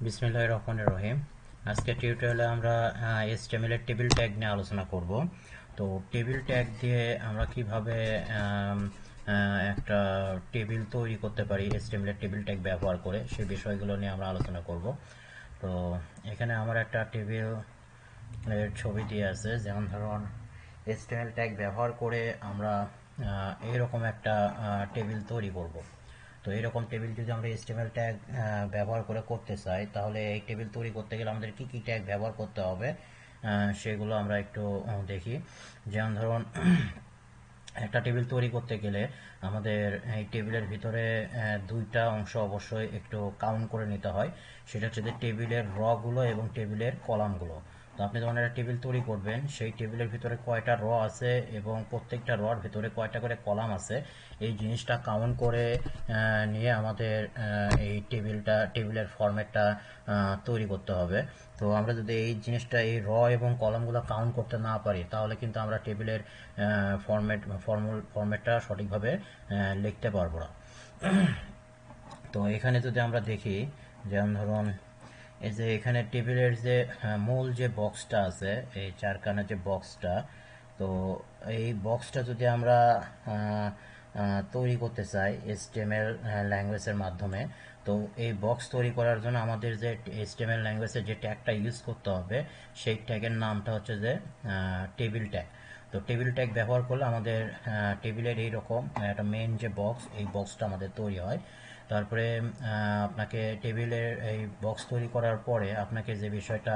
বিসমিল্লাহির রহমানির রহিম। আজকে টিউটোরিয়ালে আমরা HTML এর টেবিল ট্যাগ নিয়ে আলোচনা করব। তো টেবিল ট্যাগ দিয়ে আমরা কিভাবে একটা টেবিল তৈরি করতে পারি HTML এর টেবিল ট্যাগ ব্যবহার করে সেই বিষয়গুলো নিয়ে আমরা আলোচনা করব। তো এখানে আমার একটা টেবিল এর ছবি দিয়ে আছে, যেমন ধরুন HTML ট্যাগ ব্যবহার করে আমরা এইরকম একটা টেবিল তৈরি করব। তো এইরকম টেবিল যদি আমরা HTML ট্যাগ ব্যবহার করে করতে চাই, তাহলে এই টেবিল তৈরি করতে গেলে আমাদের কি কি ট্যাগ ব্যবহার করতে হবে সেগুলো আমরা একটু দেখি। যেমন ধরুন একটা টেবিল তৈরি করতে গেলে আমাদের এই টেবিলের ভিতরে দুইটা অংশ অবশ্যই একটু কাউন্ট করে নিতে হয়। সেটা হচ্ছে যে টেবিলের র গুলো এবং টেবিলের কলামগুলো। তো আপনি যখন একটা টেবিল তৈরি করবেন, সেই টেবিলের ভিতরে কয়টা র আছে এবং প্রত্যেকটা রর ভিতরে কয়টা করে কলাম আছে, এই জিনিসটা কাউন্ট করে নিয়ে আমাদের এই টেবিলের ফরম্যাটটা তৈরি করতে হবে। তো আমরা যদি এই জিনিসটা, এই র এবং কলামগুলো কাউন্ট করতে না পারি, তাহলে কিন্তু আমরা টেবিলের ফরম্যাটটা সঠিকভাবে লিখতে পারবো না। তো এখানে যদি আমরা দেখি, যেমন ধরুন এই যে এখানে টেবিলের যে মূল যে বক্সটা আছে, এই চারখানা যে বক্সটা, তো এই বক্সটা যদি আমরা তৈরি করতে চাই HTML ল্যাঙ্গুয়েজের মাধ্যমে, তো এই বক্স তৈরি করার জন্য আমাদের যে HTML ল্যাঙ্গুয়েজের যে ট্যাগটা ইউজ করতে হবে, সেই ট্যাগের নামটা হচ্ছে যে টেবিল ট্যাগ। তো টেবিল ট্যাগ ব্যবহার করলে আমাদের টেবিলের এইরকম একটা মেইন যে বক্স, এই বক্সটা আমাদের তৈরি হয়। তারপরে আপনাকে টেবিলের এই বক্স তৈরি করার পরে আপনাকে যে বিষয়টা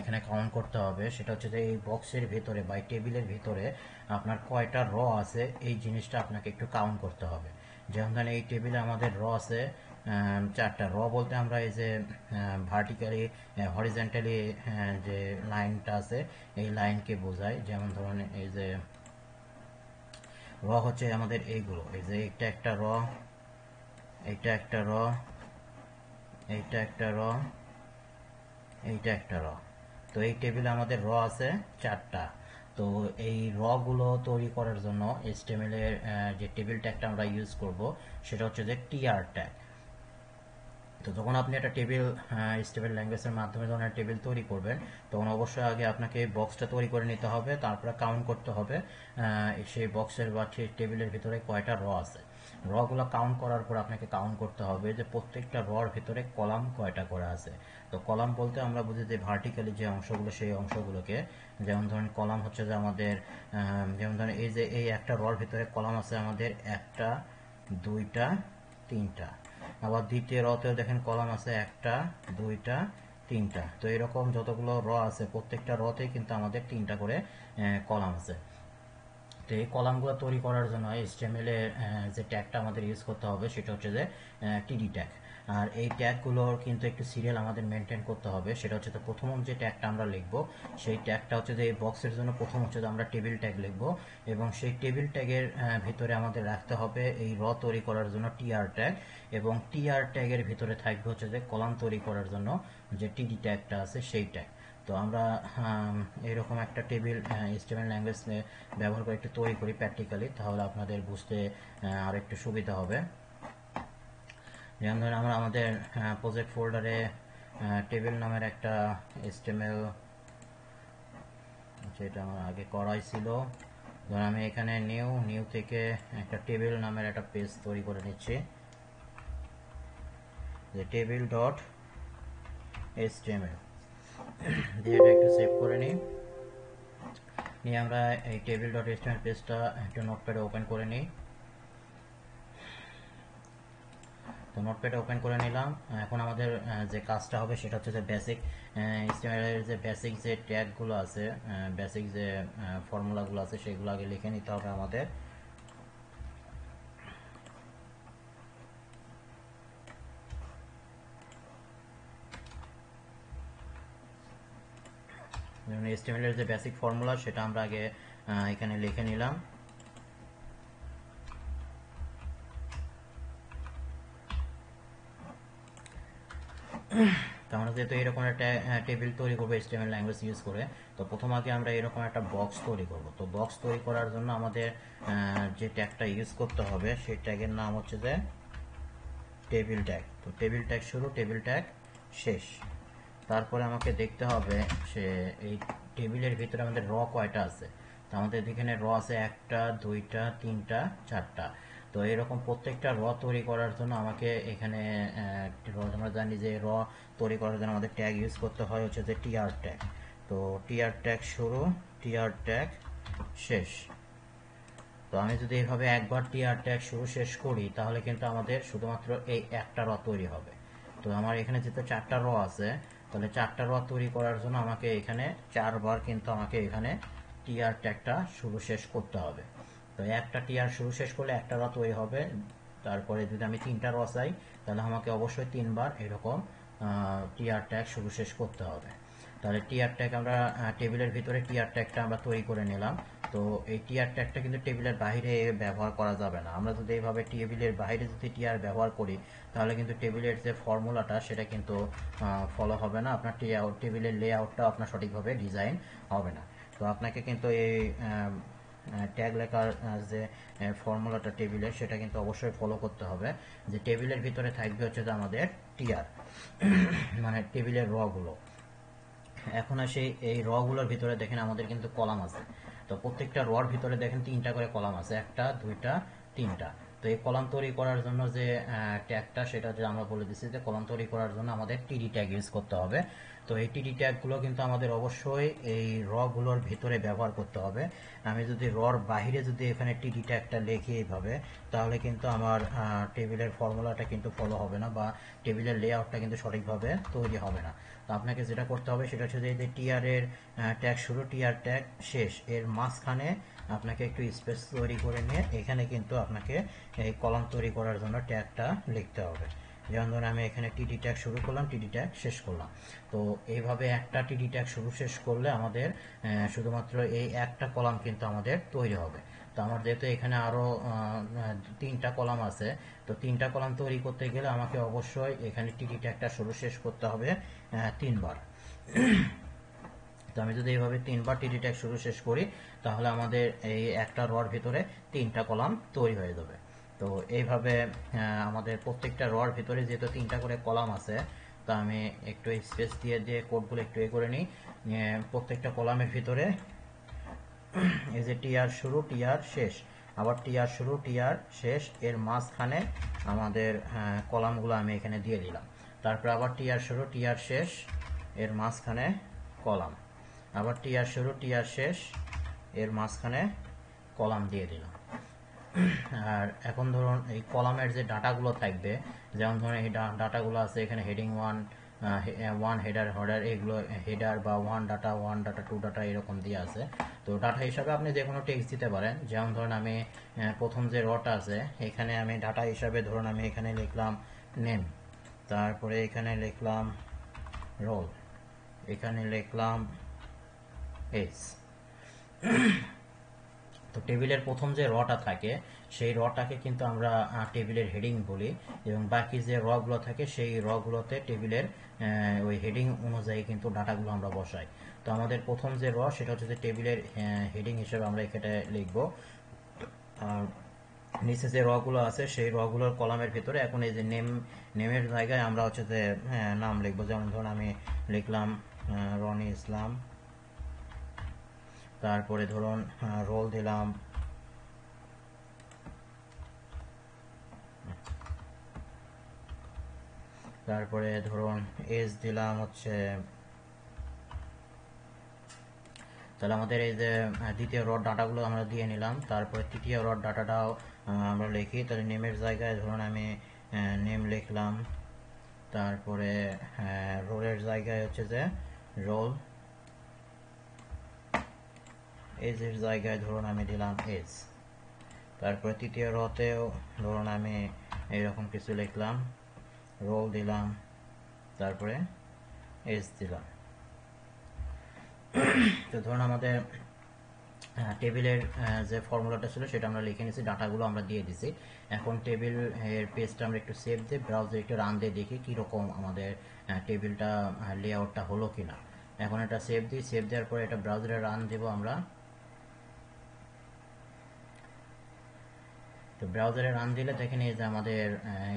এখানে কাউন্ট করতে হবে, সেটা হচ্ছে যে এই বক্সের ভিতরে বা টেবিলের ভিতরে আপনার কয়টা র আছে, এই জিনিসটা আপনাকে একটু কাউন্ট করতে হবে। যেমন ধরেন এই টেবিলে আমাদের র আছে চারটা। র বলতে আমরা এই যে ভার্টিক্যালি হরিজেন্টালি যে লাইনটা আছে, এই লাইনকে বোঝায়। যেমন ধরুন এই যে র হচ্ছে আমাদের এইগুলো, এই যে এইটা একটা র, এইটা একটা র, এইটা একটা র, এইটা একটা র। তো এই টেবিলে আমাদের র আছে চারটা। তো এই র গুলো তৈরি করার জন্য HTML এর যে টেবিল ট্যাগটা আমরা ইউজ করব, সেটা হচ্ছে যে টিআর ট্যাগ। তো যখন আপনি একটা টেবিল HTML ল্যাঙ্গুয়েজের মাধ্যমে যখন একটা টেবিল তৈরি করবেন, তখন অবশ্যই আগে আপনাকে বক্সটা তৈরি করে নিতে হবে, তারপরে কাউন্ট করতে হবে সেই বক্সের বা টেবিলের ভিতরে কয়টা র আছে। র গুলো কাউন্ট করার পর আপনাকে কাউন্ট করতে হবে যে প্রত্যেকটা রর ভিতরে কলাম কয়টা করে আছে। তো কলাম বলতে আমরা বুঝি যে ভার্টিক্যালি যে অংশগুলো, সেই অংশগুলোকে। যেমন ধরেন কলাম হচ্ছে যে আমাদের যেমন ধরেন এই যে এই একটা রর ভিতরে কলাম আছে আমাদের একটা, দুইটা, তিনটা। আবার দ্বিতীয় রতেও দেখেন কলাম আছে একটা, দুইটা, তিনটা। তো এরকম যতগুলো র আছে, প্রত্যেকটা রতেই কিন্তু আমাদের তিনটা করে কলাম আছে। তো এই কলামগুলো তৈরি করার জন্য HTML এর যে ট্যাগটা আমাদের ইউজ করতে হবে, সেটা হচ্ছে যে টিডি ট্যাগ। আর এই ট্যাগগুলোর কিন্তু একটু সিরিয়াল আমাদের মেনটেন করতে হবে। সেটা হচ্ছে তো প্রথম যে ট্যাগটা আমরা লিখবো, সেই ট্যাগটা হচ্ছে যে এই বক্সের জন্য প্রথম হচ্ছে যে আমরা টেবিল ট্যাগ লিখবো, এবং সেই টেবিল ট্যাগের ভিতরে আমাদের রাখতে হবে এই র তৈরি করার জন্য টিআর ট্যাগ, এবং টিআর ট্যাগের ভিতরে থাকবে হচ্ছে যে কলাম তৈরি করার জন্য যে টিডি ট্যাগটা আছে, সেই ট্যাগ। তো আমরা এরকম একটা টেবিল HTML ল্যাঙ্গুয়েজ ব্যবহার করে একটু তৈরি করি প্র্যাকটিক্যালি, তাহলে আপনাদের বুঝতে আর একটু সুবিধা হবে। যেমন ধরুন আমরা আমাদের প্রজেক্ট ফোল্ডারে টেবিল নামের একটা HTML, যেটা আমার আগে করাই ছিল, ধরুন আমি এখানে নিউ থেকে একটা টেবিল নামের একটা পেজ তৈরি করে নিচ্ছি, যে টেবিল ডট HTML দিয়ে এটা একটু সেভ করে নিই। নিয়ে আমরা এই টেবিল ডট HTML পেজটা একটু নোটপ্যাডে ওপেন করে নিই। তো নোটপ্যাড ওপেন করে নিলাম। এখন আমাদের যে কাজটা হবে, সেটা হচ্ছে যে বেসিক HTML এর যে বেসিক যে ট্যাগগুলো আছে, বেসিক যে ফর্মুলাগুলো আছে, সেগুলো আগে লিখে নিতে হবে আমাদের। যেমন HTML এর যে বেসিক ফর্মুলা, সেটা আমরা আগে এখানে লিখে নিলাম। তো আমরা যেহেতু এরকম একটা টেবিল তৈরি করবো HTML ল্যাঙ্গুয়েজ ইউজ করে, তো প্রথম আগে আমরা এরকম একটা বক্স তৈরি করব। তো বক্স তৈরি করার জন্য আমাদের যে ট্যাগটা ইউজ করতে হবে, সেই ট্যাগের নাম হচ্ছে যে টেবিল ট্যাগ। তো টেবিল ট্যাগ শুরু, টেবিল ট্যাগ শেষ। তারপরে আমাকে দেখতে হবে সে এই টেবিলের ভিতরে আমাদের র কয়টা আছে। তো আমাদের এখানে র আছে 1টা 2টা 3টা 4টা। তো এরকম প্রত্যেকটা র তৈরি করার জন্য আমাকে এখানে আমরা জানি যে র তৈরি করার জন্য আমাদের ট্যাগ ইউজ করতে হয় হচ্ছে যে টিআর ট্যাগ। তো টিআর ট্যাগ শুরু, টিআর ট্যাগ শেষ। তো আমি যদি এইভাবে একবার টিআর ট্যাগ শুরু শেষ করি তাহলে কিন্তু আমাদের শুধুমাত্র এই একটা র তৈরি হবে। তো আমার এখানে যেহেতু 4টা র আছে, তাহলে 4টা র তৈরি করার জন্য আমাকে এখানে 4বার কিন্তু আমাকে এখানে টিআর ট্যাগটা শুরু শেষ করতে হবে। তো একটা টিআর শুরু শেষ করলে একটা র তৈরি হবে। তারপরে যদি আমি 3টা র চাই তাহলে আমাকে অবশ্যই 3বার এরকম টিআর ট্যাগ শুরু শেষ করতে হবে। তাহলে টিআর ট্যাগ আমরা টেবিলের ভিতরে টিআর ট্যাগটা আমরা তৈরি করে নিলাম। তো এই টিআর ট্যাগটা কিন্তু টেবিলের বাইরে ব্যবহার করা যাবে না। আমরা যদি এইভাবে টেবিলের বাইরে যদি টিআর ব্যবহার করি তাহলে কিন্তু টেবিলের যে ফর্মুলাটা সেটা কিন্তু ফলো হবে না, আপনার টেবিলের লেআউটটা আপনার সঠিকভাবে ডিজাইন হবে না। তো আপনাকে কিন্তু এই ট্যাগ লেখার যে ফর্মুলাটা টেবিলের সেটা কিন্তু অবশ্যই ফলো করতে হবে। যে টেবিলের ভিতরে থাকবে হচ্ছে যে আমাদের টিআর মানে টেবিলের র গুলো। এখন আসি এই র গুলোর ভিতরে দেখেন আমাদের কিন্তু কলাম আছে। তো প্রত্যেকটা রর ভিতরে দেখেন 3টা করে কলাম আছে, 1টা 2টা 3টা। তো এই কলাম তৈরি করার জন্য যে ট্যাগটা সেটা যে আমরা বলে দিচ্ছি যে কলাম তৈরি করার জন্য আমাদের টিডি ট্যাগ ইউজ করতে হবে। তো এই টিডি ট্যাগগুলো কিন্তু আমাদের অবশ্যই এই র গুলোর ভিতরে ব্যবহার করতে হবে। আমি যদি রর বাহিরে যদি এখানে টিডি ট্যাগটা লিখি এইভাবে তাহলে কিন্তু আমার টেবিলের ফর্মুলাটা কিন্তু ফলো হবে না বা টেবিলের লেআউটটা কিন্তু সঠিকভাবে তৈরি হবে না। তো আপনাকে যেটা করতে হবে সেটা হচ্ছে যে টিআর এর ট্যাগ শুরু, টিআর ট্যাগ শেষ, এর মাঝখানে আপনাকে একটু স্পেস তৈরি করে নিয়ে এখানে কিন্তু আপনাকে এই কলাম তৈরি করার জন্য ট্যাগটা লিখতে হবে। যেমন ধরুন আমি এখানে টিডি ট্যাগ শুরু করলাম, টিডি ট্যাগ শেষ করলাম। তো এইভাবে একটা টিডি ট্যাগ শুরু শেষ করলে আমাদের শুধুমাত্র এই একটা কলাম কিন্তু আমাদের তৈরি হবে। তো আমার যেহেতু এখানে আরো 3টা কলাম আছে, তো 3টা কলাম তৈরি করতে গেলে আমাকে অবশ্যই এখানে টিডি ট্যাগটা শুরু শেষ করতে হবে 3বার। তো আমি যদি এইভাবে 3বার টিডি ট্যাগ শুরু শেষ করি তাহলে আমাদের এই একটা রর ভিতরে 3টা কলাম তৈরি হয়ে যাবে। তো এইভাবে আমাদের প্রত্যেকটা রর ভিতরে যেহেতু 3টা করে কলাম আছে, তো আমি একটু স্পেস দিয়ে দিয়ে কোডগুলো একটু করে নিই। প্রত্যেকটা কলামের ভিতরে এই যে টিআর শুরু টিআর শেষ, আবার টিআর শুরু টিআর শেষ, এর মাঝখানে আমাদের কলামগুলো আমি এখানে দিয়ে দিলাম। তারপর আবার টিআর শুরু টিআর শেষ, এর মাঝখানে কলাম, আবার টিআর শুরু টিআর শেষ, এর মাঝখানে কলাম দিয়ে দিলাম। আর এখন ধরুন এই কলামের যে ডাটাগুলো থাকবে, যেমন ধরুন এই ডাটাগুলো আছে এখানে হেডিং ওয়ান হেডার এগুলো হেডার বা ওয়ান ডাটা টু ডাটা এরকম দিয়ে আছে। তো ডাটা হিসাবে আপনি যে কোনো টেক্সট দিতে পারেন। যেমন ধরুন আমি প্রথম যে রটা আছে এখানে আমি ডাটা হিসাবে ধরুন আমি এখানে লিখলাম নেম, তারপরে এখানে লিখলাম রোল, এখানে লিখলাম এজ। তো টেবিলের প্রথম যে রটা থাকে সেই রটাকে কিন্তু আমরা টেবিলের হেডিং বলি, এবং বাকি যে রগুলো থাকে সেই রগুলোতে টেবিলের ওই হেডিং অনুযায়ী কিন্তু ডাটাগুলো আমরা বসাই। তো আমাদের প্রথম যে র সেটা হচ্ছে যে টেবিলের হেডিং হিসেবে আমরা এখানে লিখব। আর নিচে যে রগুলো আছে সেই রগুলোর কলামের ভিতরে এখন এই যে নেমের জায়গায় আমরা হচ্ছে যে নাম লিখবো। যেমন ধরুন আমি লিখলাম রনি ইসলাম, তারপরে ধরুন রোল দিলাম, তারপরে ধরুন এজ দিলাম হচ্ছে। তাহলে আমাদের এই যে দ্বিতীয় রড ডাটাগুলো আমরা দিয়ে নিলাম। তারপরে তৃতীয় রড ডাটাটাও আমরা লিখি। তাহলে নেমের জায়গায় ধরুন আমি নেম লিখলাম, তারপরে রোলের জায়গায় হচ্ছে যে রোল, এজের জায়গায় ধরুন আমি দিলাম এজ। তারপরে তৃতীয় রতেও ধরুন আমি এইরকম কিছু লিখলাম, রোল দিলাম, তারপরে এজ দিলাম। তো ধরুন আমাদের টেবিলের যে ফর্মুলাটা ছিল সেটা আমরা লিখে নিয়েছি, ডাটাগুলো আমরা দিয়ে দিছি। এখন টেবিল এর পেজটা আমরা একটু সেভ দিয়ে ব্রাউজারে একটু রান দিয়ে দেখি কীরকম আমাদের টেবিলটা লেআউটটা হলো কিনা। এখন এটা সেভ দিই, সেভ দেওয়ার পরে এটা ব্রাউজারে রান দেবো আমরা। তো ব্রাউজারে রান দিলে দেখেন এই যে আমাদের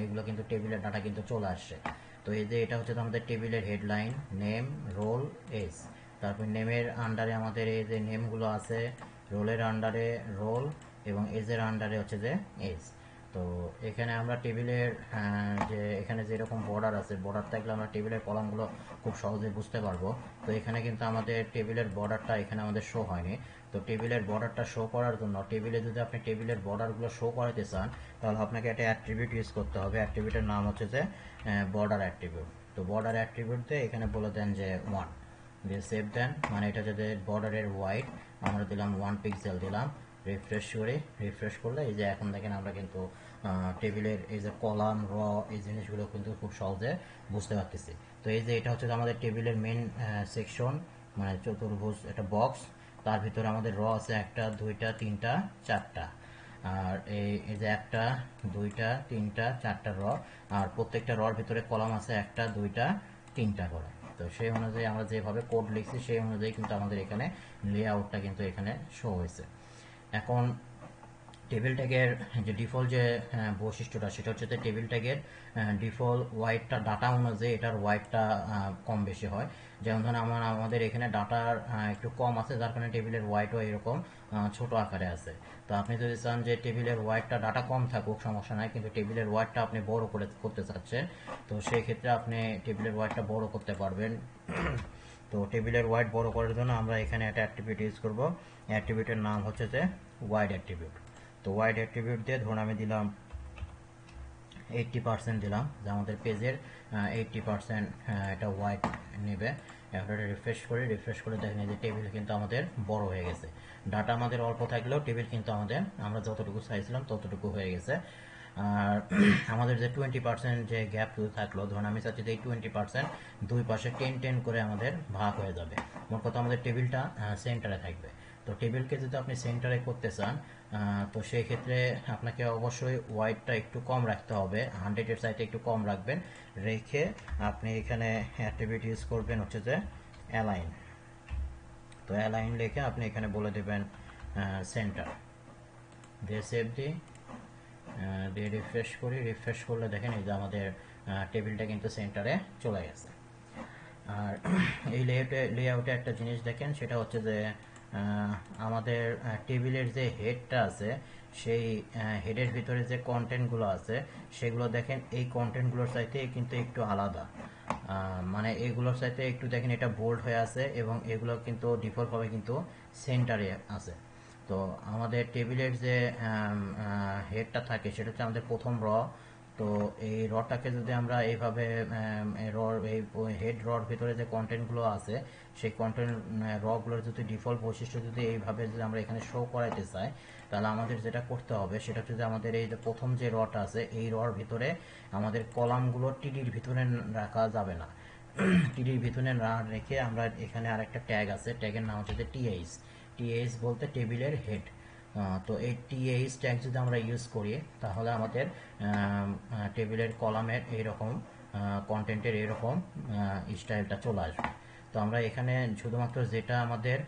এগুলো কিন্তু টেবিলের ডাটা কিন্তু চলে আসছে। তো এই যে এটা হচ্ছে আমাদের টেবিলের হেডলাইন, নেম, রোল, এজ। তারপর নেমের আন্ডারে আমাদের এই যে নেমগুলো আছে, রোলের আন্ডারে রোল এবং এজের আন্ডারে হচ্ছে যে এজ। তো এখানে আমরা টেবিলের যে এখানে যেরকম বর্ডার আছে, বর্ডার থাকলে আমরা টেবিলের কলামগুলো খুব সহজে বুঝতে পারবো। তো এখানে কিন্তু আমাদের টেবিলের বর্ডারটা এখানে আমাদের শো হয়নি। তো টেবিলের বর্ডারটা শো করার জন্য টেবিলে যদি আপনি টেবিলের বর্ডারগুলো শো করাতে চান, তাহলে আপনাকে একটা অ্যাট্রিবিউট ইউজ করতে হবে। অ্যাট্রিবিউটের নাম হচ্ছে যে বর্ডার অ্যাট্রিবিউট। তো বর্ডার অ্যাট্রিবিউট দিয়ে এখানে বলে দেন যে 1, দিয়ে সেভ দেন। মানে এটা যদি বর্ডারের ওয়াইড আমরা দিলাম 1 পিক্সেল দিলাম, রিফ্রেশ করি। রিফ্রেশ করলে এই যে এখন দেখেন আমরা কিন্তু টেবিলের এই যে কলাম, র, এই জিনিসগুলো কিন্তু খুব সহজে বুঝতে পারতেছি। তো এই যে এটা হচ্ছে আমাদের টেবিলের মেন সেকশন, মানে চতুর্ভুজ একটা বক্স। তার ভিতরে আমাদের র আছে 1টা 2টা 3টা 4টা, আর এই যে 1টা 2টা 3টা 4টা র, আর প্রত্যেকটা রর ভিতরে কলাম আছে 1টা 2টা 3টা করে। তো সেই অনুযায়ী আমরা যেভাবে কোড লিখছি সেই অনুযায়ী কিন্তু আমাদের এখানে লেআউটটা কিন্তু এখানে শো হয়েছে। এখন টেবিল ট্যাগের যে ডিফল্ট যে বৈশিষ্ট্যটা, সেটা হচ্ছে যে টেবিল ট্যাগের ডিফল্ট ওয়াইডটা ডাটা অনুযায়ী এটার ওয়াইডটা কম বেশি হয়। যেমন ধরুন আমাদের এখানে ডাটার একটু কম আছে, যার কারণে টেবিলের ওয়াইডও এরকম ছোট আকারে আছে। তো আপনি যদি চান যে টেবিলের ওয়াইডটা ডাটা কম থাকুক, সমস্যা নাই, কিন্তু টেবিলের ওয়াইডটা আপনি বড় করতে চাচ্ছেন, তো সেই ক্ষেত্রে আপনি টেবিলের ওয়াইডটা বড় করতে পারবেন। তো টেবিলের ওয়াইড বড় করার জন্য আমরা এখানে একটা অ্যাট্রিবিউট ইউজ করব। অ্যাট্রিবিউটের নাম হচ্ছে যে ওয়াইড অ্যাট্রিবিউট। তো ওয়াইড অ্যাট্রিবিউট দিয়ে ধরুন আমি দিলাম 80% দিলাম, যে আমাদের পেজের 80% এটা ওয়াইড নেবে। এখন রিফ্রেশ করে দেখেন যে টেবিল কিন্তু আমাদের বড় হয়ে গেছে। ডাটা আমাদের অল্প থাকলেও টেবিল কিন্তু আমাদের আমরা যতটুকু চাইছিলাম ততটুকু হয়ে গেছে। আর আমাদের যে 20% যে গ্যাপ থাকলো, ধরুন আমি চাচ্ছি যে এই 20% দুই পাশে 10 করে আমাদের ভাগ হয়ে যাবে। মোট কথা আমাদের টেবিলটা সেন্টারে থাকবে। তো টেবিলকে যদি আপনি সেন্টারে করতে চান, তো সেই ক্ষেত্রে আপনাকে অবশ্যই ওয়াইডটা একটু কম রাখতে হবে, 100-এর চাইতে একটু কম রাখবেন। রেখে আপনি এখানে অ্যাট্রিবিউট ইউজ করবেন হচ্ছে যে অ্যালাইন। তো অ্যালাইন লিখে আপনি এখানে বলে দেবেন সেন্টার, দিয়ে সেভ দিয়ে রিফ্রেশ করলে দেখেন এই যে আমাদের টেবিলটা কিন্তু সেন্টারে চলে গেছে। আর এই লেআউটে একটা জিনিস দেখেন, সেটা হচ্ছে যে আমাদের টেবিলের যে হেডটা আছে, সেই হেডের ভিতরে যে কন্টেন্টগুলো আছে সেগুলো দেখেন এই কন্টেন্টগুলোর চাইতে কিন্তু একটু আলাদা। মানে এগুলোর চাইতে একটু দেখেন এটা বোল্ড হয়ে আছে, এবং এগুলো কিন্তু ডিফল্টভাবে কিন্তু সেন্টারে আছে। তো আমাদের টেবিলের যে হেডটা থাকে সেটা হচ্ছে আমাদের প্রথম র। তো এই রটাকে যদি আমরা এইভাবে এই হেড রর ভিতরে যে কন্টেন্টগুলো আছে সেই কন্টেন্ট রগুলোর যদি ডিফল্ট বৈশিষ্ট্য যদি এইভাবে যদি আমরা এখানে শো করাইতে চাই, তাহলে আমাদের যেটা করতে হবে সেটা হচ্ছে যে আমাদের এই যে প্রথম যে রটা আছে এই রর ভিতরে আমাদের কলামগুলো টিডির ভিতরে রাখা যাবে না। টিডির ভিতরে না রেখে আমরা এখানে আরেকটা ট্যাগ আছে, ট্যাগের নাম হচ্ছে যে টিএইচ। টিএইচ বলতে টেবিলের হেড। তো এই টিএইচ ট্যাগ যদি আমরা ইউজ করি, তাহলে আমাদের টেবিলের কলামের এইরকম কন্টেন্টের এইরকম স্টাইলটা চলে আসবে। তো আমরা এখানে শুধুমাত্র যেটা আমাদের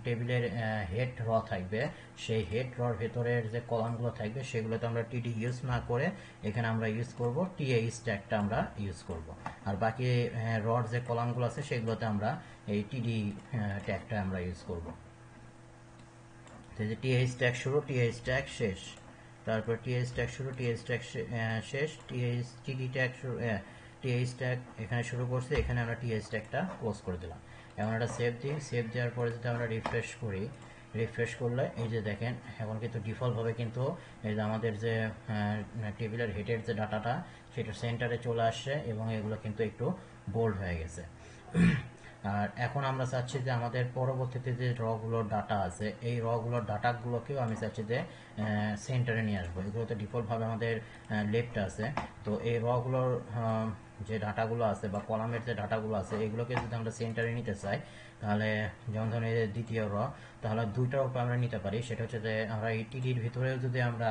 টেবিলের হেড র থাকবে, সেই হেড রর ভেতরের যে কলামগুলো থাকবে সেগুলোতে আমরা টিডি ইউজ না করে এখানে আমরা ইউজ করব টিএইচ ট্যাগটা আমরা ইউজ করব। আর বাকি রর যে কলামগুলো আছে সেগুলোতে আমরা এই টিডি ট্যাগটা আমরা ইউজ করব। টিএইচ ট্যাগ শুরু, টিএইচ ট্যাগ শেষ, তারপর টিএইচ ট্যাগ শুরু, টিএইচ ট্যাগ শেষ, টিএইচ টিডি ট্যাগ শুরু, টিএইচ ট্যাগ এখানে শুরু করছে, এখানে আমরা টিএইচ ট্যাগটা ক্লোজ করে দিলাম। এখন একটা সেভ দিই। সেভ দেওয়ার পরে যদি আমরা রিফ্রেশ করি, রিফ্রেশ করলে এই যে দেখেন এখন কিন্তু ডিফল্টভাবে কিন্তু এই যে আমাদের যে টেবিলের হেডের যে ডাটাটা সেটা সেন্টারে চলে আসছে, এবং এগুলো কিন্তু একটু বোল্ড হয়ে গেছে। আর এখন আমরা চাচ্ছি যে আমাদের পরবর্তীতে যে রগুলোর ডাটা আছে এই রগুলোর ডাটাগুলোকেও আমি চাচ্ছি যে সেন্টারে নিয়ে আসবো। এগুলো তো ডিফল্টভাবে আমাদের লেফটে আছে। তো এই রগুলোর যে ডাটাগুলো আছে বা কলামের যে ডাটাগুলো আছে এগুলোকে যদি আমরা সেন্টারে নিতে চাই, তাহলে যেমন ধরুন এই দ্বিতীয় র, তাহলে দুইটার উপর আমরা নিতে পারি। সেটা হচ্ছে যে আমরা এই টিডির ভিতরেও যদি আমরা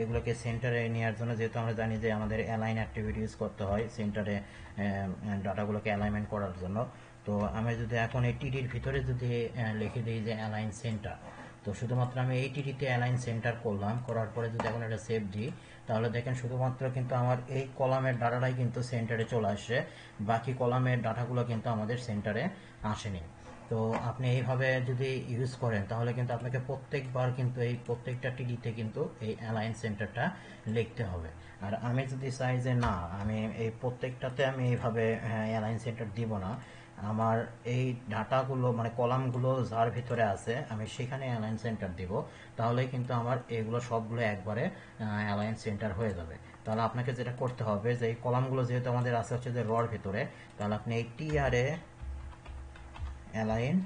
এগুলোকে সেন্টারে নেওয়ার জন্য, যেহেতু আমরা জানি যে আমাদের অ্যালাইন অ্যাক্টিভিটি ইউজ করতে হয় সেন্টারে ডাটাগুলোকে অ্যালাইনমেন্ট করার জন্য। তো আমি যদি এখন এই টিডির ভিতরে যদি লিখে দিই যে অ্যালাইন সেন্টার, তো শুধুমাত্র আমি এই টিডিতে অ্যালাইন সেন্টার করলাম, করার পরে যদি এখন একটা সেভ দিই, তাহলে দেখেন শুধুমাত্র কিন্তু আমার এই কলামের ডাটাটাই কিন্তু সেন্টারে চলে আসছে, বাকি কলামের ডাটাগুলো কিন্তু আমাদের সেন্টারে আসেনি। তো আপনি এইভাবে যদি ইউজ করেন তাহলে কিন্তু আপনাকে প্রত্যেকবার কিন্তু এই প্রত্যেকটা টিডিতে কিন্তু এই অ্যালাইন সেন্টারটা লিখতে হবে। আর আমি যদি চাই যে না, আমি এই প্রত্যেকটাতে আমি এইভাবে অ্যালাইন সেন্টার দিব না, আমার এই ডাটাগুলো মানে কলামগুলো যার ভিতরে আছে আমি সেখানে অ্যালাইন সেন্টার দিব, তাহলে কিন্তু আমার এগুলো সবগুলো একবারে অ্যালাইন সেন্টার হয়ে যাবে। তাহলে আপনাকে যেটা করতে হবে যে এই কলামগুলো যেহেতু আমাদের আছে হচ্ছে যে রর ভিতরে, তাহলে আপনি এই টিআরএ অ্যালাইন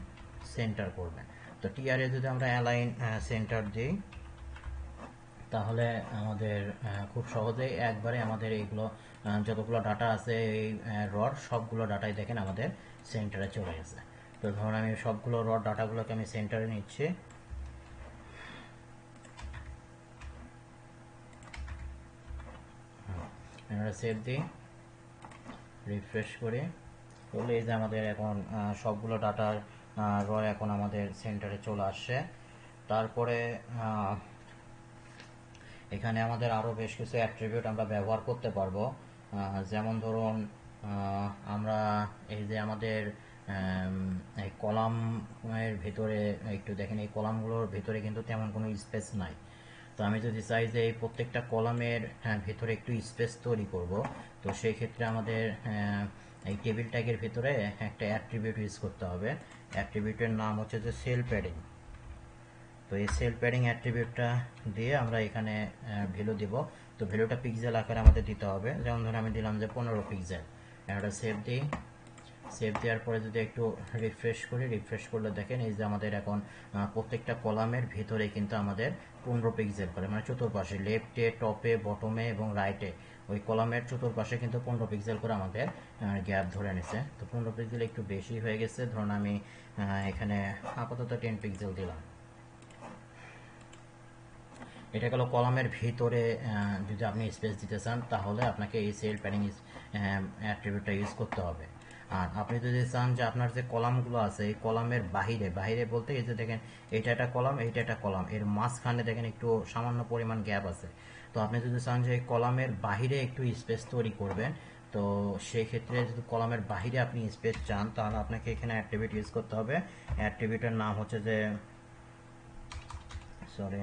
সেন্টার করবেন। তো টিআরএ যদি আমরা অ্যালাইন সেন্টার দিই তাহলে আমাদের খুব সহজেই একবারে আমাদের এইগুলো যতগুলো ডাটা আছে এই রড সবগুলো ডাটাই দেখেন আমাদের সেন্টারে চলে গেছে। তো ধরুন আমি সবগুলো রড ডাটাগুলোকে আমি সেন্টারে নিচ্ছি, সেভ দিই, রিফ্রেশ করি, তাহলে এই যে আমাদের এখন সবগুলো ডাটার র এখন আমাদের সেন্টারে চলে আসছে। তারপরে এখানে আমাদের আরও বেশ কিছু অ্যাট্রিবিউট আমরা ব্যবহার করতে পারবো। যেমন ধরুন আমরা এই যে আমাদের এই কলামের ভিতরে একটু দেখেন, এই কলামগুলোর ভিতরে কিন্তু তেমন কোনো স্পেস নাই। তো আমি যদি চাই যে এই প্রত্যেকটা কলামের ভিতরে একটু স্পেস তৈরি করব, তো সেই ক্ষেত্রে আমাদের এই টেবিল ট্যাগের ভিতরে একটা অ্যাট্রিবিউট ইউজ করতে হবে। অ্যাট্রিবিউটের নাম হচ্ছে যে সেল প্যাডিং। তো এই সেল প্যাডিং অ্যাট্রিবিউটটা দিয়ে আমরা এখানে ভ্যালু দিব। তো ভ্যালুটা পিক্সেল আকারে আমাদের দিতে হবে, যেমন ধরুন আমি দিলাম যে 15 পিক্সেল। একটা সেভ দিই, সেভ দেওয়ার পরে যদি একটু রিফ্রেশ করি, রিফ্রেশ করলে দেখেন এই যে আমাদের এখন প্রত্যেকটা কলামের ভিতরে কিন্তু আমাদের 15 পিক্সেল করে, মানে চতুর্পাশে লেফটে, টপে, বটমে এবং রাইটে ওই কলামের চতুর্পাশে কিন্তু 15 পিক্সেল করে আমাদের গ্যাপ ধরে নিছে। তো 15 পিক্সেল একটু বেশি হয়ে গেছে, ধরুন আমি এখানে আপাতত 10 পিক্সেল দিলাম। এটা গেল কলামের ভিতরে যদি আপনি স্পেস দিতে চান তাহলে আপনাকে এই সেল প্যাডিং অ্যাট্রিবিউটটা ইউজ করতে হবে। আর আপনি যদি চান যে আপনার যে কলামগুলো আছে এই কলামের বাহিরে, বাহিরে বলতে এই যে দেখেন এইটা একটা কলাম, এইটা একটা কলাম, এর মাঝখানে দেখেন একটু সামান্য পরিমাণ গ্যাপ আছে। তো আপনি যদি চান যে এই কলামের বাহিরে একটু স্পেস তৈরি করবেন, তো সেই ক্ষেত্রে যদি কলামের বাহিরে আপনি স্পেস চান তাহলে আপনাকে এখানে অ্যাট্রিবিউট ইউজ করতে হবে। অ্যাট্রিবিউটের নাম হচ্ছে যে সরি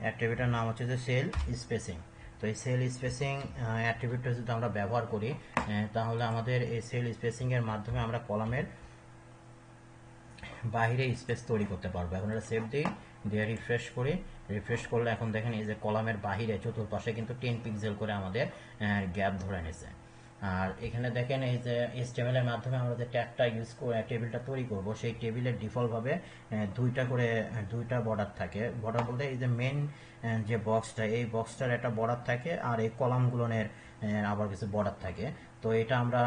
অ্যাট্রিবিউটের নাম হচ্ছে যে সেল স্পেসিং। তো এই সেল স্পেসিং অ্যাট্রিবিউটটা যদি আমরা ব্যবহার করি তাহলে আমাদের এই সেল স্পেসিং এর মাধ্যমে আমরা কলামের বাইরে স্পেস তৈরি করতে পারবো। এখন এটা সেভ দিই, দিয়ে রিফ্রেশ করি, রিফ্রেশ করলে এখন দেখেন এই যে কলামের বাহিরে চতুর্পাশে কিন্তু 10 পিক্সেল করে আমাদের গ্যাপ ধরে নিছে। আর এখানে দেখেন এই যে HTML এর মাধ্যমে আমরা যে ট্যাগটা ইউজ করে টেবিলটা তৈরি করব, সেই টেবিলের ডিফল্টভাবে দুইটা বর্ডার থাকে। বর্ডার বলতে এই যে মেন যে বক্সটা, এই বক্সটার একটা বর্ডার থাকে আর এই কলামগুলোর আবার কিছু বর্ডার থাকে। তো এটা আমরা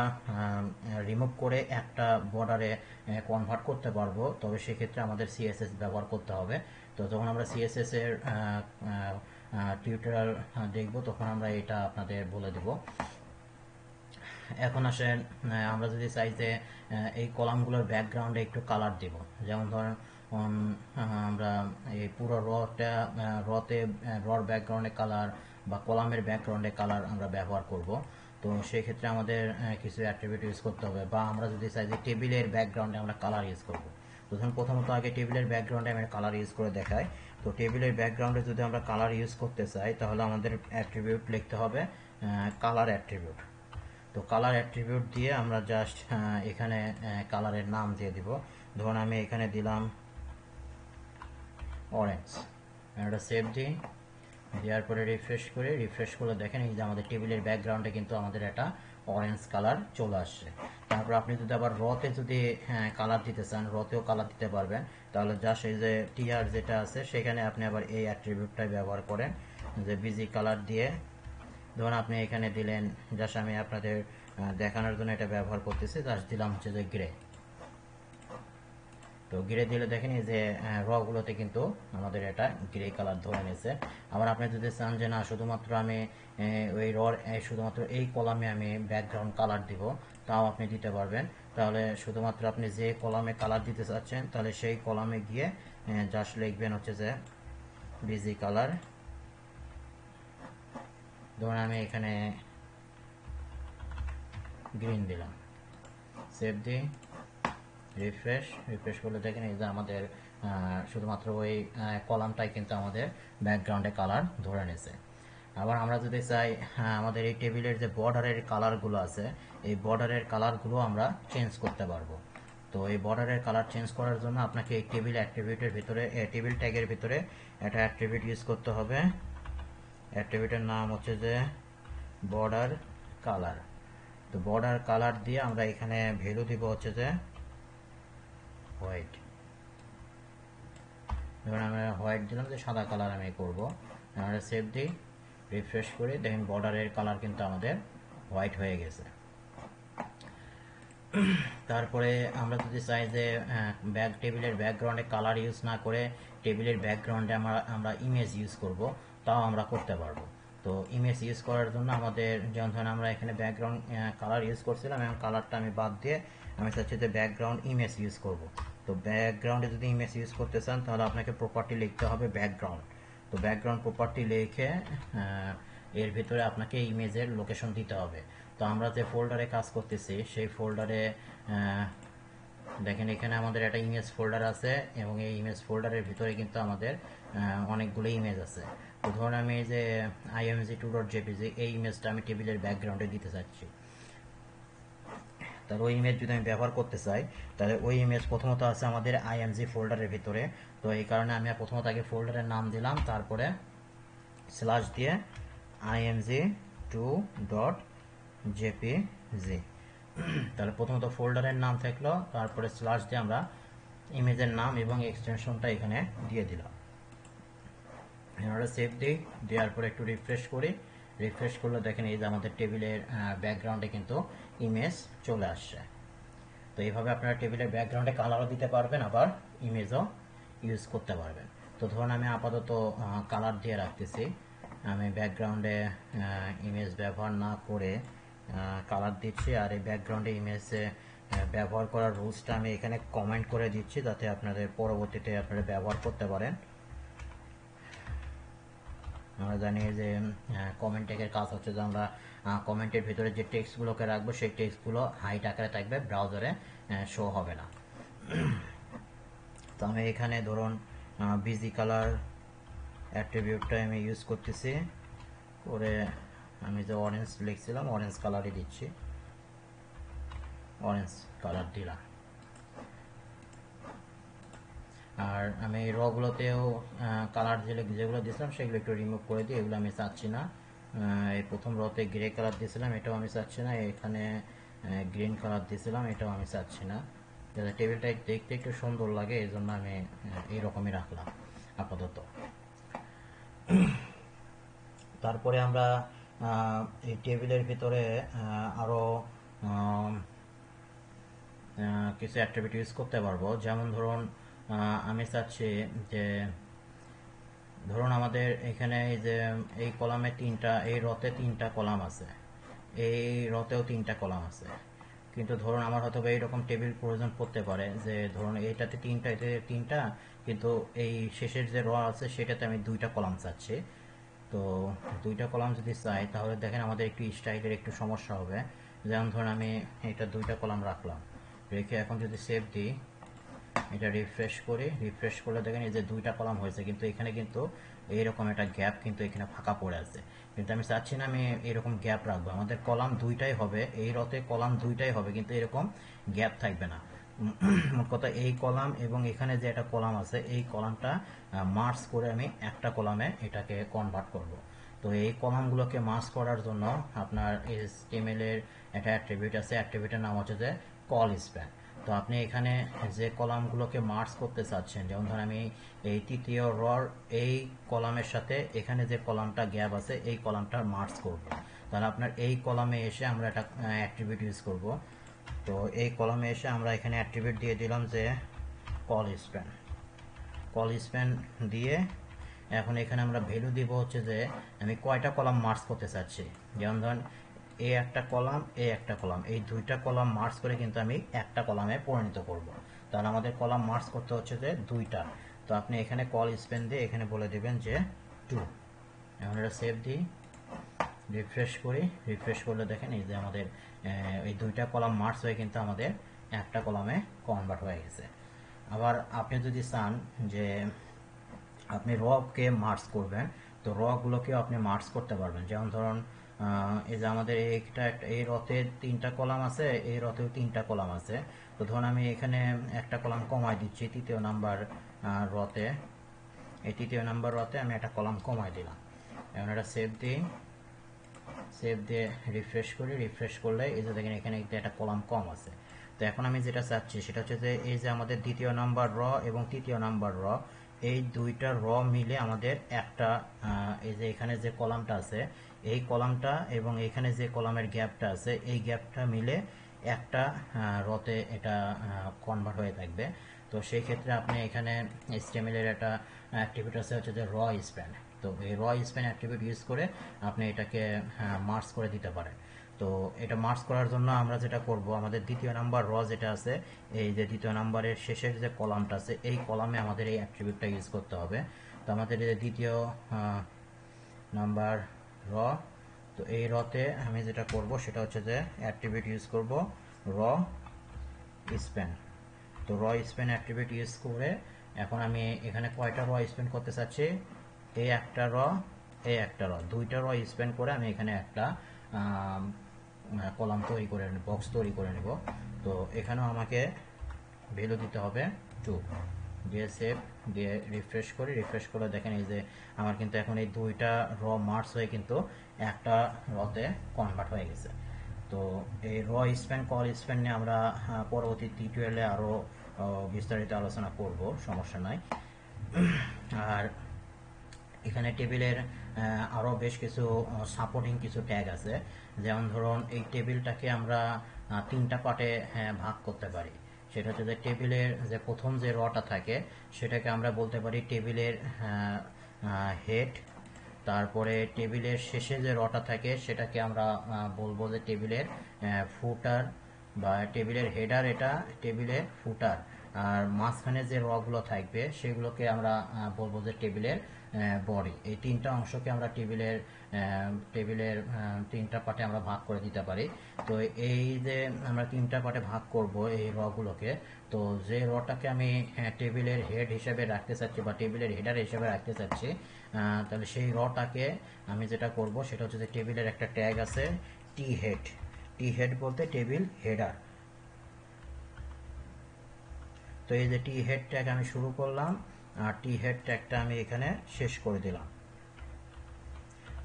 রিমুভ করে একটা বর্ডারে কনভার্ট করতে পারবো, তবে সেক্ষেত্রে আমাদের CSS ব্যবহার করতে হবে। তো যখন আমরা CSS এর টিউটোরিয়াল দেখব তখন আমরা এটা আপনাদের বলে দেব। এখন আসেন আমরা যদি চাই যে এই কলামগুলোর ব্যাকগ্রাউন্ডে একটু কালার দেব, যেমন ধরেন আমরা এই পুরো রর ব্যাকগ্রাউন্ডে কালার বা কলামের ব্যাকগ্রাউন্ডে কালার আমরা ব্যবহার করব। তো সেই ক্ষেত্রে আমাদের কিছু অ্যাট্রিবিউট ইউজ করতে হবে, বা আমরা যদি চাই যে টেবিলের ব্যাকগ্রাউন্ডে আমরা কালার ইউজ করব। তো ধরুন প্রথমত আগে টেবিলের ব্যাকগ্রাউন্ডে আমি কালার ইউজ করে দেখাই। তো টেবিলের ব্যাকগ্রাউন্ডে যদি আমরা কালার ইউজ করতে চাই তাহলে আমাদের অ্যাট্রিবিউট লিখতে হবে কালার অ্যাট্রিবিউট। তো কালার অ্যাট্রিবিউট দিয়ে আমরা জাস্ট এখানে কালারের নাম দিয়ে দিব। ধরুন আমি এখানে দিলাম অরেঞ্জ, এটা সেভ দিই, দেওয়ার পরে রিফ্রেশ করে, রিফ্রেশ করলে দেখেন এই যে আমাদের টেবিলের ব্যাকগ্রাউন্ডে কিন্তু আমাদের একটা অরেঞ্জ কালার চলে আসছে। তারপর আপনি যদি আবার রতে যদি কালার দিতে চান, রতেও কালার দিতে পারবেন। তাহলে জাস্ট এই যে টিআর যেটা আছে সেখানে আপনি আবার এই অ্যাট্রিবিউটটাই ব্যবহার করেন, যে বিজি কালার দিয়ে ধরুন আপনি এখানে দিলেন, জাস্ট আমি আপনাদের দেখানোর জন্য এটা ব্যবহার করতেছি, জাস্ট দিলাম হচ্ছে যে গ্রে। তো গ্রে দিলে দেখেন এই যে রগুলোতে কিন্তু আমাদের এটা গ্রে কালার ধরে নিয়েছে। আবার আপনি যদি চান যে না শুধুমাত্র আমি ওই শুধুমাত্র এই কলামে আমি ব্যাকগ্রাউন্ড কালার দিব, তাও আপনি দিতে পারবেন। তাহলে শুধুমাত্র আপনি যে কলামে কালার দিতে চাচ্ছেন তাহলে সেই কলামে গিয়ে জাস্ট লিখবেন হচ্ছে যে বিজি কালার, ধরুন আমি এখানে গ্রিন দিলাম, সেভ দিই, রিফ্রেশ করলে দেখেন এই যে আমাদের শুধুমাত্র ওই কলামটাই কিন্তু আমাদের ব্যাকগ্রাউন্ডে কালার ধরে নিয়েছে। আবার আমরা যদি চাই আমাদের এই টেবিলের যে বর্ডারের কালারগুলো আছে, এই বর্ডারের কালারগুলো আমরা চেঞ্জ করতে পারবো। তো এই বর্ডারের কালার চেঞ্জ করার জন্য আপনাকে এই টেবিল অ্যাট্রিবিউটের ভিতরে, টেবিল ট্যাগের ভিতরে একটা অ্যাট্রিবিউট ইউজ করতে হবে। অ্যাট্রিবিউটের নাম হচ্ছে যে বর্ডার কালার। তো বর্ডার কালার দিয়ে আমরা এখানে ভ্যালু দিব হচ্ছে যে হোয়াইট। ধরুন আমরা হোয়াইট দিলাম, যে সাদা কালার আমি করব। আমরা সেভ দিই, রিফ্রেশ করি, দেখেন বর্ডারের কালার কিন্তু আমাদের হোয়াইট হয়ে গেছে। তারপরে আমরা যদি চাই যে টেবিলের ব্যাকগ্রাউন্ডে কালার ইউজ না করে টেবিলের ব্যাকগ্রাউন্ডে আমরা ইমেজ ইউজ করব, তাও আমরা করতে পারবো। তো ইমেজ ইউজ করার জন্য আমাদের, যেমন ধরুন আমরা এখানে ব্যাকগ্রাউন্ড কালার ইউজ করছিলাম, এবং কালারটা আমি বাদ দিয়ে আমি চাচ্ছি যে ব্যাকগ্রাউন্ড ইমেজ ইউজ করব। তো ব্যাকগ্রাউন্ডে যদি ইমেজ ইউজ করতে চান তাহলে আপনাকে প্রপার্টি লিখতে হবে ব্যাকগ্রাউন্ড। তো ব্যাকগ্রাউন্ড প্রপার্টি লিখে এর ভিতরে আপনাকে ইমেজের লোকেশন দিতে হবে। তো আমরা যে ফোল্ডারে কাজ করতেছি সেই ফোল্ডারে দেখেন এখানে আমাদের একটা ইমেজ ফোল্ডার আছে, এবং এই ইমেজ ফোল্ডারের ভিতরে কিন্তু আমাদের অনেকগুলো ইমেজ আছে। তো ধরুন আমি এই যে img2.jpg এই ইমেজটা আমি টেবিলের ব্যাকগ্রাউন্ডে দিতে চাচ্ছি। তাহলে ওই ইমেজ যদি আমি ব্যবহার করতে চাই, তাহলে ওই ইমেজ প্রথমত আছে আমাদের img ফোল্ডারের ভিতরে। তো এই কারণে আমি প্রথমত আগে ফোল্ডারের নাম দিলাম, তারপরে স্ল্যাশ দিয়ে img2.jpg। তাহলে প্রথমত ফোল্ডারের নাম থাকলো, তারপরে স্ল্যাশ দিয়ে আমরা ইমেজের নাম এবং এক্সটেনশনটা এখানে দিয়ে দিলাম। আমরা সেভ দিই, দেওয়ার পরে একটু রিফ্রেশ করি। রিফ্রেশ করলে দেখেন এই যে আমাদের টেবিলের ব্যাকগ্রাউন্ডে কিন্তু ইমেজ চলে আসছে। তো এইভাবে আপনারা টেবিলের ব্যাকগ্রাউন্ডে কালারও দিতে পারবেন, আবার ইমেজও ইউজ করতে পারবেন। তো ধরুন আমি আপাতত কালার দিয়ে রাখতেছি, আমি ব্যাকগ্রাউন্ডে ইমেজ ব্যবহার না করে কালার দিচ্ছি। আর এই ব্যাকগ্রাউন্ডে ইমেজে ব্যবহার করার রুলসটা আমি এখানে কমেন্ট করে দিচ্ছি, যাতে আপনাদের পরবর্তীতে আপনারা ব্যবহার করতে পারেন। আমরা জানি যে কমেন্ট ট্যাগের কাজ হচ্ছে যে আমরা কমেন্টের ভিতরে যে টেক্সটগুলোকে রাখবো সেই টেক্সটগুলো হাইট আকারে থাকবে, ব্রাউজারে শো হবে না। তো আমি এখানে ধরুন বিজি কালার অ্যাট্রিবিউটটা আমি ইউজ করতেছি, করে আমি যে অরেঞ্জ লিখছিলাম অরেঞ্জ কালারই দিচ্ছি, অরেঞ্জ কালার দিলাম। আর আমি রগুলোতেও কালার যেগুলো দিয়েছিলাম সেগুলো একটু রিমুভ করে দিই, এগুলো আমি চাচ্ছি না। এই প্রথম রতে গ্রে কালার দিয়েছিলাম, এটাও আমি চাচ্ছি না। এখানে গ্রিন কালার দিয়েছিলাম, এটাও আমি চাচ্ছি না। যাতে টেবিলটা দেখতে একটু সুন্দর লাগে এই জন্য আমি এইরকমই রাখলাম আপাতত। তারপরে আমরা এই টেবিলের ভিতরে আরও কিছু অ্যাট্রিবিউট ইউজ করতে পারবো। যেমন ধরুন আমি চাচ্ছি যে ধরুন আমাদের এখানে এই যে এই কলামে এই রতে 3টা কলাম আছে, এই রতেও 3টা কলাম আছে, কিন্তু ধরুন আমার হয়তো এইরকম টেবিল প্রয়োজন পড়তে পারে যে ধরুন এইটাতে 3টা, এতে 3টা, কিন্তু এই শেষের যে র আছে সেটাতে আমি 2টা কলাম চাচ্ছি। তো 2টা কলাম যদি চাই তাহলে দেখেন আমাদের একটু স্টাইলের একটু সমস্যা হবে। যেমন ধরুন আমি এটা 2টা কলাম রাখলাম, রেখে এখন যদি সেভ দিই, এটা রিফ্রেশ করি, রিফ্রেশ করলে দেখেন এই যে 2টা কলাম হয়েছে, কিন্তু এখানে কিন্তু এইরকম একটা গ্যাপ কিন্তু এখানে ফাঁকা পড়ে আছে। কিন্তু আমি চাচ্ছি না আমি এরকম গ্যাপ রাখবো, আমাদের কলাম 2টাই হবে, এই রতে কলাম 2টাই হবে, কিন্তু এরকম গ্যাপ থাকবে না। মোট কথা এই কলাম এবং এখানে যে একটা কলাম আছে এই কলামটা মার্জ করে আমি একটা কলামে এটাকে কনভার্ট করব। তো এই কলামগুলোকে মার্জ করার জন্য আপনার HTML এর একটা অ্যাট্রিবিউট আছে, অ্যাট্রিবিউটের নাম হচ্ছে যে কল স্প্যান। তো আপনি এখানে যে কলামগুলোকে মার্জ করতে চাচ্ছেন, যেমন ধরুন আমি এই তৃতীয় রর এই কলামের সাথে এখানে যে কলামটা গ্যাপ আছে এই কলামটা মার্জ করব, তাহলে আপনার এই কলামে এসে আমরা একটা অ্যাট্রিবিউট ইউজ করব। তো এই কলামে এসে আমরা এখানে অ্যাট্রিবিউট দিয়ে দিলাম যে কল স্প্যান। কল স্প্যান দিয়ে এখন এখানে আমরা ভ্যালু দিব হচ্ছে যে আমি কয়টা কলাম মার্জ করতে চাচ্ছি। যেমন ধরুন এই একটা কলাম, এই একটা কলাম, এই 2টা কলাম মার্জ করে কিন্তু আমি একটা কলামে পরিণত করব। তাহলে আমাদের কলাম মার্জ করতে হচ্ছে যে 2টা। তো আপনি এখানে কল স্প্যান দিয়ে এখানে বলে দেবেন যে 2। এখন এটা সেভ দিই, রিফ্রেশ করি, রিফ্রেশ করলে দেখেন এই যে আমাদের এই দুইটা কলাম মার্জ হয়ে কিন্তু আমাদের একটা কলামে কনভার্ট হয়ে গেছে। আবার আপনি যদি চান যে আপনি কে মার্জ করবেন, তো গুলোকেও আপনি মার্জ করতে পারবেন। যেমন ধরুন এই যে আমাদের এই রতে 3টা কলাম আছে, এই রতেও 3টা কলাম আছে। তো ধরুন আমি এখানে একটা কলাম কমাই দিচ্ছি তৃতীয় নাম্বার রতে, এই তৃতীয় নাম্বার রতে আমি একটা কলাম কমাই দিলাম। এখন এটা সেভ দিই, সেভ দিয়ে রিফ্রেশ করি, রিফ্রেশ করলে এই যে দেখেন এখানে একটা কলাম কম আছে। তো এখন আমি যেটা চাচ্ছি সেটা হচ্ছে যে এই যে আমাদের দ্বিতীয় নাম্বার এবং তৃতীয় নাম্বার এই দুইটা মিলে আমাদের একটা এই যে এখানে যে কলামটা আছে এই কলামটা এবং এখানে যে কলামের গ্যাপটা আছে এই গ্যাপটা মিলে একটা রতে এটা কনভার্ট হয়ে থাকবে। তো সেই ক্ষেত্রে আপনি এখানে HTML এর একটা অ্যাক্টিভিটি আছে হচ্ছে যে স্প্যান। তো এই স্প্যান অ্যাট্রিবিউট ইউজ করে আপনি এটাকে মার্জ করে দিতে পারেন। তো এটা মার্জ করার জন্য আমরা যেটা করব, আমাদের দ্বিতীয় নাম্বার যেটা আছে, এই যে দ্বিতীয় নাম্বারের শেষের যে কলামটা আছে এই কলামে আমাদের এই অ্যাট্রিবিউটটা ইউজ করতে হবে। তো আমাদের এই যে দ্বিতীয় নাম্বার র, তো এই রতে আমি যেটা করব সেটা হচ্ছে যে অ্যাট্রিবিউট ইউজ করব স্প্যান। তো স্প্যান অ্যাট্রিবিউট ইউজ করে এখন আমি এখানে কয়টা স্প্যান করতে চাচ্ছি, এই একটা এই একটা দুইটা স্প্যান করে আমি এখানে একটা কলাম তৈরি করে বক্স তৈরি করে নেব। তো এখানেও আমাকে ভ্যালু দিতে হবে 2 দিয়ে সেভ দিয়ে রিফ্রেশ করি, রিফ্রেশ করে দেখেন এই যে আমার কিন্তু এখন এই দুইটা মার্জ হয়ে কিন্তু একটা রতে কনভার্ট হয়ে গেছে। তো এই স্প্যান কল স্প্যান নিয়ে আমরা পরবর্তী টিউটোরিয়ালে আরও বিস্তারিত আলোচনা করব, সমস্যা নাই। আর এখানে টেবিলের আরও বেশ কিছু সাপোর্টিং কিছু ট্যাগ আছে। যেমন ধরুন এই টেবিলটাকে আমরা 3টা পার্টে ভাগ করতে পারি। সেটা হচ্ছে যে টেবিলের যে প্রথম যে রটা থাকে সেটাকে আমরা বলতে পারি টেবিলের হেড। তারপরে টেবিলের শেষে যে রটা থাকে সেটাকে আমরা বলবো যে টেবিলের ফুটার বা টেবিলের হেডার, এটা টেবিলের ফুটার। আর মাঝখানে যে গুলো থাকবে সেগুলোকে আমরা বলবো যে টেবিলের বডি। এই 3টা অংশকে আমরা টেবিলের 3টা পার্টে আমরা ভাগ করে দিতে পারি। তো এই যে আমরা 3টা পার্টে ভাগ করব এই গুলোকে, তো যে রটাকে আমি টেবিলের হেড হিসেবে রাখতে চাচ্ছি বা টেবিলের হেডার হিসেবে রাখতে চাচ্ছি, তাহলে সেই রটাকে আমি যেটা করব সেটা হচ্ছে যে টেবিলের একটা ট্যাগ আছে টি হেড। টি হেড বলতে টেবিল হেডার। তো এই যে টি হেড ট্যাগ আমি শুরু করলাম আর টি হেড ট্যাগটা আমি এখানে শেষ করে দিলাম।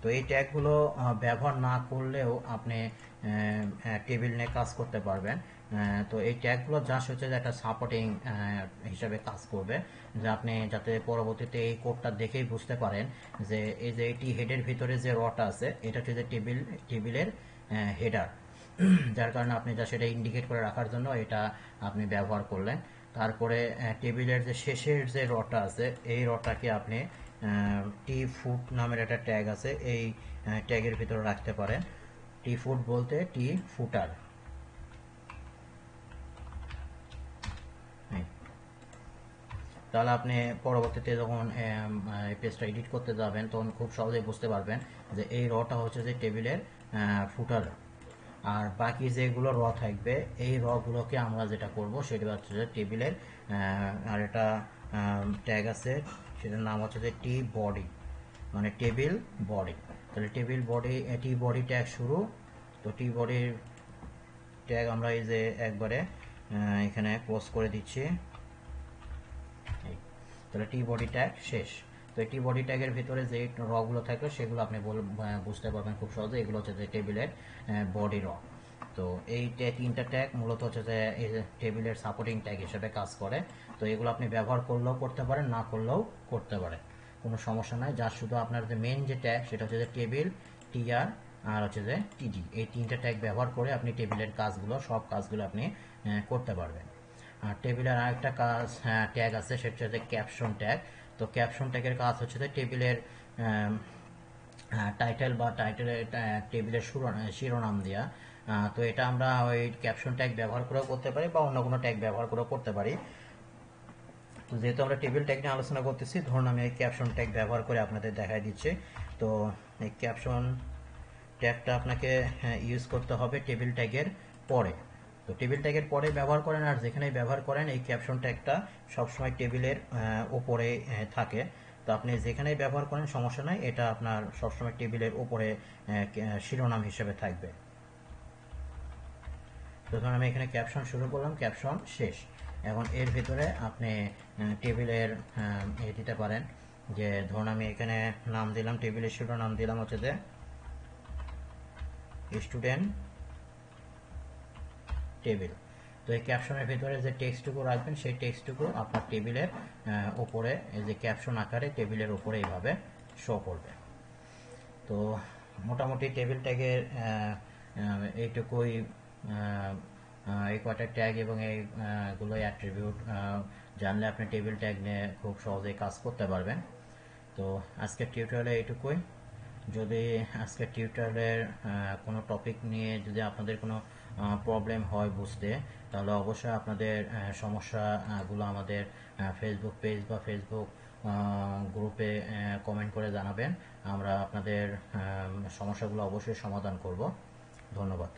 তো এই ট্যাগগুলো ব্যবহার না করলেও আপনি টেবিল নিয়ে কাজ করতে পারবেন। তো এই ট্যাগগুলো জাস্ট হচ্ছে যে একটা সাপোর্টিং হিসাবে কাজ করবে, যে আপনি যাতে পরবর্তীতে এই কোডটা দেখেই বুঝতে পারেন যে এই যে টি হেডের ভিতরে যে রটা আছে এটা হচ্ছে যে টেবিলের হেডার। যার কারণে আপনি যা সেটা ইন্ডিকেট করে রাখার জন্য এটা আপনি ব্যবহার করলেন। তারপরে টেবিলের যে শেষের যে রটা আছে এই রটাকে আপনি টি ফুট নামের একটা ট্যাগ আছে, এই ট্যাগের ভিতরে রাখতে পারেন। টি ফুট বলতে টি ফুটার। তাহলে আপনি পরবর্তীতে যখন পেজটা এডিট করতে যাবেন তখন খুব সহজেই বুঝতে পারবেন যে এই রটা হচ্ছে যে টেবিলের ফুটার। আর বাকি যেগুলো থাকবে এই গুলোকে আমরা যেটা করব সেটা হচ্ছে যে টেবিলের আর একটা ট্যাগ আছে সেটার নাম হচ্ছে যে টি বডি, মানে টেবিল বডি। তাহলে টেবিল বডি, টি বডি ট্যাগ শুরু। তো টি বডির ট্যাগ আমরা এই যে একবারে এখানে ক্লোজ করে দিচ্ছি। তাহলে টি বডি ট্যাগ শেষ। তো এই টি বডি ট্যাগের ভিতরে যে গুলো থাকবে সেগুলো আপনি বুঝতে পারবেন খুব সহজে। এগুলো হচ্ছে যে টেবিলের বডি তো এই 3টা ট্যাগ মূলত হচ্ছে যে এই টেবিলের সাপোর্টিং ট্যাগ হিসেবে কাজ করে। তো এগুলো আপনি ব্যবহার করলেও করতে পারেন, না করলেও করতে পারেন, কোনো সমস্যা নাই। যা শুধু আপনার যে মেইন যে ট্যাগ সেটা হচ্ছে যে টেবিল, টিআর আর হচ্ছে যে টিডি, এই 3টা ট্যাগ ব্যবহার করে আপনি টেবিলের সব কাজগুলো আপনি করতে পারবেন। আর টেবিলের আরেকটা কাজ ট্যাগ আছে সেটা হচ্ছে ক্যাপশন ট্যাগ। তো ক্যাপশন ট্যাগের কাজ হচ্ছে যে টেবিলের টাইটেল বা টেবিলের শিরোনাম দেওয়া। তো এটা আমরা ওই ক্যাপশন ট্যাগ ব্যবহার করেও করতে পারি বা অন্য কোনো ট্যাগ ব্যবহার করেও করতে পারি। তো যেহেতু আমরা টেবিল ট্যাগ নিয়ে আলোচনা করতেছি, ধরুন আমি এই ক্যাপশন ট্যাগ ব্যবহার করে আপনাদের দেখাই দিচ্ছি। তো এই ক্যাপশন ট্যাগটা আপনাকে ইউজ করতে হবে টেবিল ট্যাগের পরে। তো টেবিল ট্যাগের পরে ব্যবহার করেন আর যেখানেই ব্যবহার করেন এই ক্যাপশন ট্যাগটা সবসময় টেবিলের ওপরে থাকে। তো আপনি যেখানেই ব্যবহার করেন সমস্যা নাই, এটা আপনার সবসময় টেবিলের ওপরে শিরোনাম হিসেবে থাকবে। তো ধরুন আমি এখানে ক্যাপশন শুরু করলাম, ক্যাপশন শেষ। এখন এর ভিতরে আপনি টেবিলের দিতে পারেন, যে ধরুন আমি এখানে নাম দিলাম, টেবিলের শিরোনাম দিলাম হচ্ছে যে স্টুডেন্ট টেবিল। তো এই ক্যাপশনের ভিতরে যে টেক্সটটুকু রাখবেন সেই টেক্সটটুকু আপনার টেবিলের উপরে এই যে ক্যাপশন আকারে টেবিলের উপরে এইভাবে শো করবে। তো মোটামুটি টেবিল ট্যাগের এইটুকুই, এই কয়টা ট্যাগ এবং এইগুলো অ্যাট্রিবিউট জানলে আপনি টেবিল ট্যাগ নিয়ে খুব সহজেই কাজ করতে পারবেন। তো আজকের টিউটোরিয়ালে এইটুকুই। যদি আজকের টিউটোরিয়ালের কোনো টপিক নিয়ে যদি আপনাদের কোনো প্রবলেম হয় বুঝতে, তাহলে অবশ্যই আপনাদের সমস্যাগুলো আমাদের ফেসবুক পেজ বা ফেসবুক গ্রুপে কমেন্ট করে জানাবেন। আমরা আপনাদের সমস্যাগুলো অবশ্যই সমাধান করব। ধন্যবাদ।